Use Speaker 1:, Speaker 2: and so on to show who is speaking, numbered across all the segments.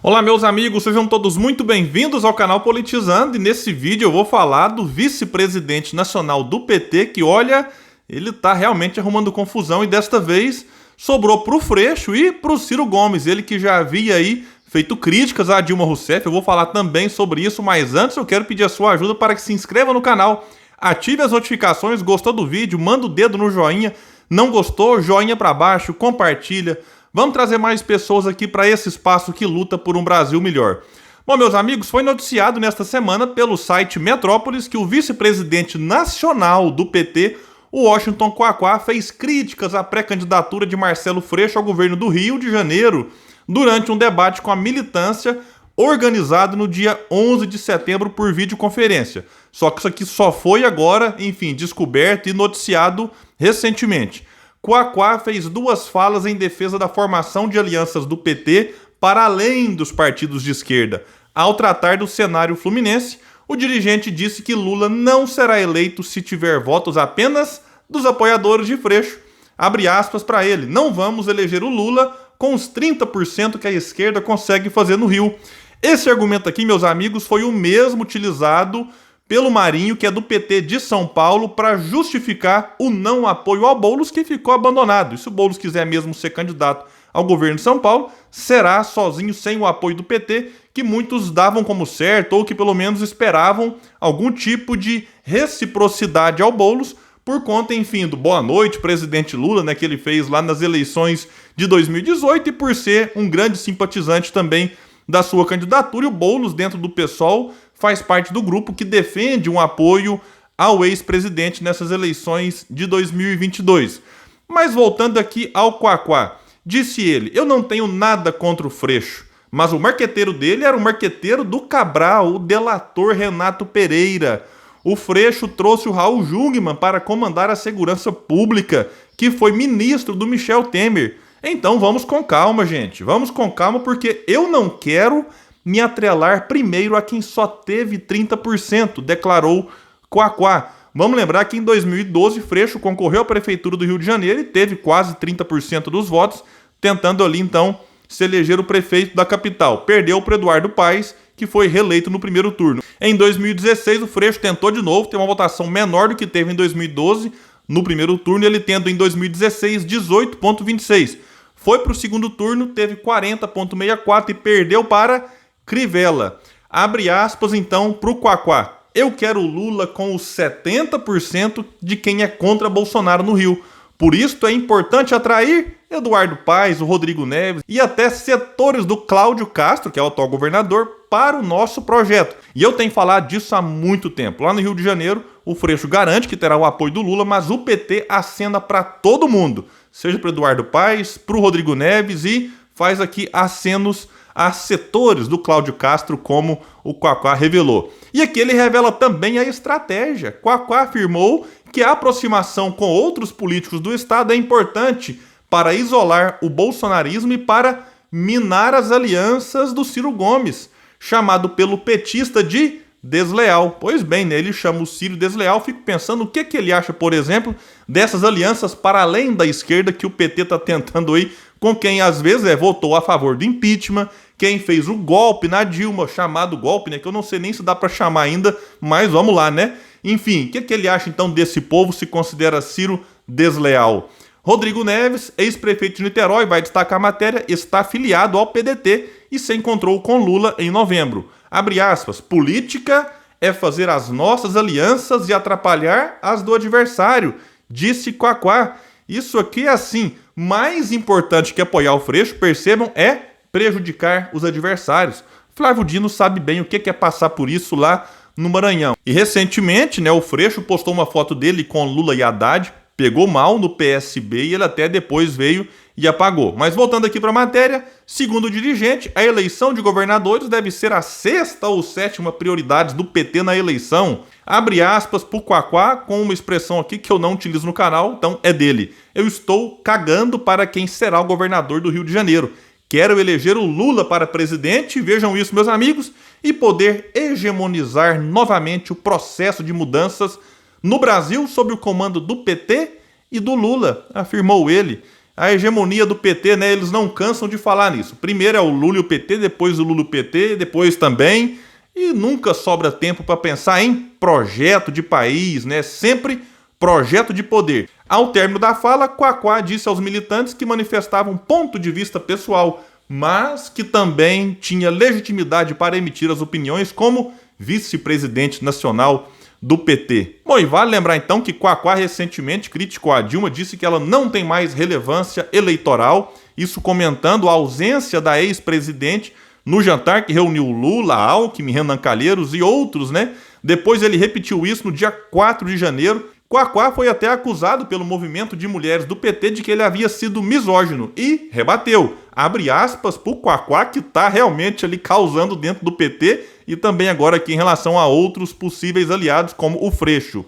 Speaker 1: Olá, meus amigos, sejam todos muito bem-vindos ao canal Politizando, e nesse vídeo eu vou falar do vice-presidente nacional do PT que, olha, ele tá realmente arrumando confusão e desta vez sobrou pro Freixo e pro Ciro Gomes, ele que já havia aí feito críticas a Dilma Rousseff. Eu vou falar também sobre isso, mas antes eu quero pedir a sua ajuda para que se inscreva no canal, ative as notificações, gostou do vídeo, manda o dedo no joinha, não gostou, joinha para baixo, compartilha. Vamos trazer mais pessoas aqui para esse espaço que luta por um Brasil melhor. Bom, meus amigos, foi noticiado nesta semana pelo site Metrópolis que o vice-presidente nacional do PT, o Washington Quaquá, fez críticas à pré-candidatura de Marcelo Freixo ao governo do Rio de Janeiro durante um debate com a militância organizado no dia 11 de setembro por videoconferência. Só que isso aqui só foi agora, enfim, descoberto e noticiado recentemente. Quaquá fez duas falas em defesa da formação de alianças do PT para além dos partidos de esquerda. Ao tratar do cenário fluminense, o dirigente disse que Lula não será eleito se tiver votos apenas dos apoiadores de Freixo. Abre aspas para ele: não vamos eleger o Lula com os 30% que a esquerda consegue fazer no Rio. Esse argumento aqui, meus amigos, foi o mesmo utilizado pelo Marinho, que é do PT de São Paulo, para justificar o não apoio ao Boulos, que ficou abandonado. E se o Boulos quiser mesmo ser candidato ao governo de São Paulo, será sozinho, sem o apoio do PT, que muitos davam como certo, ou que pelo menos esperavam algum tipo de reciprocidade ao Boulos, por conta, enfim, do Boa Noite, presidente Lula, né, que ele fez lá nas eleições de 2018, e por ser um grande simpatizante também da sua candidatura. E o Boulos, dentro do PSOL, faz parte do grupo que defende um apoio ao ex-presidente nessas eleições de 2022. Mas voltando aqui ao Quaquá, disse ele: eu não tenho nada contra o Freixo, mas o marqueteiro dele era o marqueteiro do Cabral, o delator Renato Pereira. O Freixo trouxe o Raul Jungmann para comandar a segurança pública, que foi ministro do Michel Temer. Então vamos com calma, gente. Vamos com calma, porque eu não quero me atrelar primeiro a quem só teve 30%, declarou Quaquá. Vamos lembrar que em 2012 Freixo concorreu à prefeitura do Rio de Janeiro e teve quase 30% dos votos, tentando ali então se eleger o prefeito da capital. Perdeu para Eduardo Paes, que foi reeleito no primeiro turno. Em 2016 o Freixo tentou de novo, tem uma votação menor do que teve em 2012 no primeiro turno, ele tendo em 2016 18,26%. Foi para o segundo turno, teve 40,64% e perdeu para Crivella. Abre aspas então para o Quaquá: eu quero Lula com os 70% de quem é contra Bolsonaro no Rio. Por isso é importante atrair Eduardo Paes, o Rodrigo Neves e até setores do Cláudio Castro, que é o atual governador, para o nosso projeto. E eu tenho falado disso há muito tempo. Lá no Rio de Janeiro, o Freixo garante que terá o apoio do Lula, mas o PT acena para todo mundo, seja para Eduardo Paes, para o Rodrigo Neves, e faz aqui acenos a setores do Cláudio Castro, como o Quaquá revelou. E aqui ele revela também a estratégia. Quaquá afirmou que a aproximação com outros políticos do Estado é importante para isolar o bolsonarismo e para minar as alianças do Ciro Gomes, chamado pelo petista de desleal. Pois bem, né, ele chama o Ciro desleal. Fico pensando o que ele acha, por exemplo, dessas alianças para além da esquerda que o PT está tentando aí, com quem às vezes votou a favor do impeachment, quem fez o golpe na Dilma, chamado golpe, né, que eu não sei nem se dá para chamar ainda, mas vamos lá, né? Enfim, o que ele acha então desse povo, se considera Ciro desleal? Rodrigo Neves, ex-prefeito de Niterói, vai destacar a matéria, está afiliado ao PDT e se encontrou com Lula em novembro. Abre aspas: política é fazer as nossas alianças e atrapalhar as do adversário, disse Quaquá. Isso aqui é assim, mais importante que apoiar o Freixo, percebam, é prejudicar os adversários. Flávio Dino sabe bem o que é passar por isso lá no Maranhão. E recentemente, né, o Freixo postou uma foto dele com Lula e Haddad, pegou mal no PSB e ele até depois veio e apagou. Mas voltando aqui para a matéria, segundo o dirigente, a eleição de governadores deve ser a 6ª ou 7ª prioridade do PT na eleição. Abre aspas pro Quaquá, com uma expressão aqui que eu não utilizo no canal, então é dele: eu estou cagando para quem será o governador do Rio de Janeiro. Quero eleger o Lula para presidente, vejam isso, meus amigos, e poder hegemonizar novamente o processo de mudanças no Brasil sob o comando do PT e do Lula, afirmou ele. a hegemonia do PT, né? Eles não cansam de falar nisso. Primeiro é o Lula e o PT, depois o Lula e o PT, depois também. E nunca sobra tempo para pensar em projeto de país, né? Sempre projeto de poder. Ao término da fala, Quaquá disse aos militantes que manifestavam ponto de vista pessoal, mas que também tinha legitimidade para emitir as opiniões como vice-presidente nacional do PT. Bom, e vale lembrar então que Quaquá recentemente criticou a Dilma, disse que ela não tem mais relevância eleitoral, isso comentando a ausência da ex-presidente no jantar que reuniu Lula, Alckmin, Renan Calheiros e outros, né? Depois ele repetiu isso no dia 4 de janeiro. Quaquá foi até acusado pelo movimento de mulheres do PT de que ele havia sido misógino e rebateu, abre aspas, pro Quaquá, que tá realmente ali causando dentro do PT e também agora aqui em relação a outros possíveis aliados como o Freixo.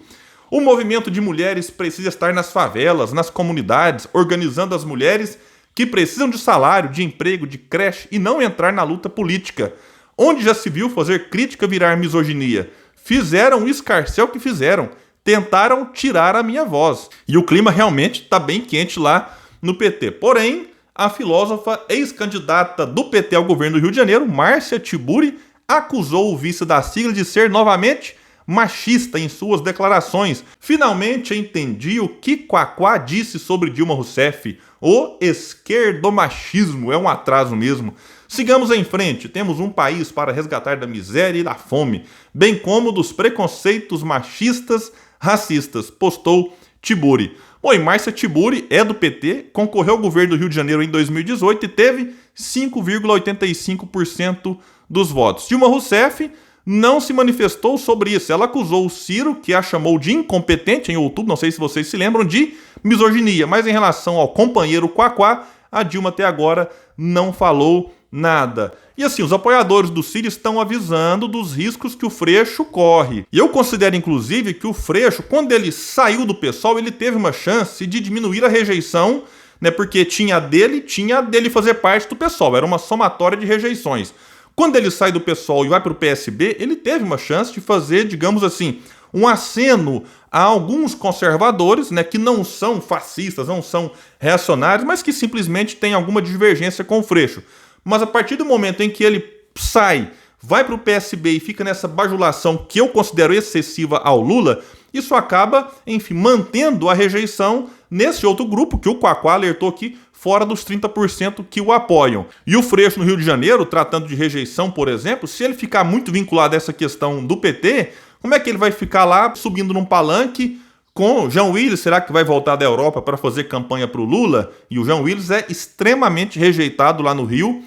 Speaker 1: O movimento de mulheres precisa estar nas favelas, nas comunidades, organizando as mulheres que precisam de salário, de emprego, de creche e não entrar na luta política. Onde já se viu fazer crítica virar misoginia? Fizeram o escarcéu que fizeram. Tentaram tirar a minha voz. E o clima realmente está bem quente lá no PT. Porém, a filósofa ex-candidata do PT ao governo do Rio de Janeiro, Márcia Tiburi, acusou o vice da sigla de ser novamente machista em suas declarações. Finalmente entendi o que Quaquá disse sobre Dilma Rousseff. O esquerdomachismo é um atraso mesmo. Sigamos em frente, temos um país para resgatar da miséria e da fome, bem como dos preconceitos machistas, racistas, postou Tiburi. Bom, e Márcia Tiburi é do PT, concorreu ao governo do Rio de Janeiro em 2018 e teve 5,85% dos votos. Dilma Rousseff não se manifestou sobre isso. Ela acusou o Ciro, que a chamou de incompetente em outubro, não sei se vocês se lembram, de misoginia. Mas em relação ao companheiro Quaquá, a Dilma até agora não falou nada. E assim, os apoiadores do Ciro estão avisando dos riscos que o Freixo corre. E eu considero, inclusive, que o Freixo, quando ele saiu do PSOL, ele teve uma chance de diminuir a rejeição, né? Porque tinha a dele fazer parte do PSOL. Era uma somatória de rejeições. Quando ele sai do PSOL e vai para o PSB, ele teve uma chance de fazer, digamos assim, um aceno a alguns conservadores, né, que não são fascistas, não são reacionários, mas que simplesmente têm alguma divergência com o Freixo. Mas a partir do momento em que ele sai, vai para o PSB e fica nessa bajulação que eu considero excessiva ao Lula, isso acaba, enfim, mantendo a rejeição nesse outro grupo que o Quaquá alertou aqui, fora dos 30% que o apoiam. E o Freixo no Rio de Janeiro, tratando de rejeição, por exemplo, se ele ficar muito vinculado a essa questão do PT, como é que ele vai ficar lá subindo num palanque com Jean Willis? Será que vai voltar da Europa para fazer campanha para o Lula? E o Jean Willis é extremamente rejeitado lá no Rio.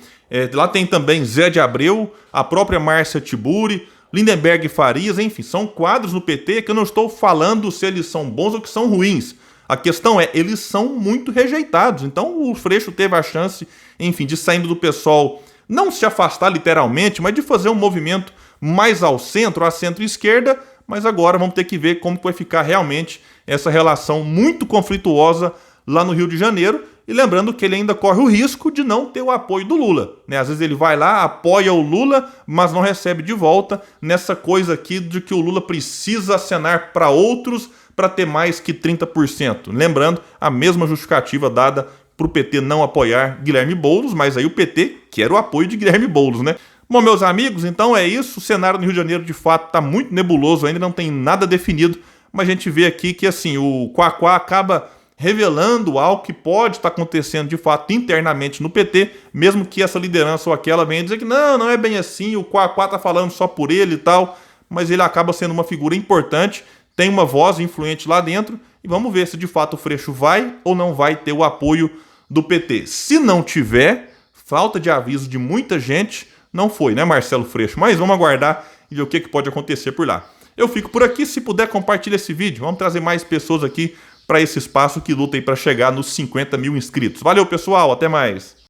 Speaker 1: Lá tem também Zé de Abreu, a própria Márcia Tiburi, Lindenberg Farias, enfim, são quadros no PT que eu não estou falando se eles são bons ou que são ruins. A questão é, eles são muito rejeitados. Então o Freixo teve a chance, enfim, de saindo do PSOL, não se afastar literalmente, mas de fazer um movimento mais ao centro, à centro-esquerda, mas agora vamos ter que ver como vai ficar realmente essa relação muito conflituosa lá no Rio de Janeiro. E lembrando que ele ainda corre o risco de não ter o apoio do Lula, né? Às vezes ele vai lá, apoia o Lula, mas não recebe de volta nessa coisa aqui de que o Lula precisa acenar para outros para ter mais que 30%. Lembrando, a mesma justificativa dada para o PT não apoiar Guilherme Boulos, mas aí o PT quer o apoio de Guilherme Boulos, né? Bom, meus amigos, então é isso. O cenário no Rio de Janeiro, de fato, está muito nebuloso, ainda não tem nada definido, mas a gente vê aqui que assim o Quaquá acaba revelando algo que pode estar acontecendo de fato internamente no PT, mesmo que essa liderança ou aquela venha dizer que não é bem assim, o Quaquá está falando só por ele e tal, mas ele acaba sendo uma figura importante, tem uma voz influente lá dentro, e vamos ver se de fato o Freixo vai ou não vai ter o apoio do PT. Se não tiver, falta de aviso de muita gente, não foi, né, Marcelo Freixo? Mas vamos aguardar e ver o que pode acontecer por lá. Eu fico por aqui, se puder compartilha esse vídeo, vamos trazer mais pessoas aqui para esse espaço que luta aí para chegar nos 50 mil inscritos. Valeu, pessoal, até mais!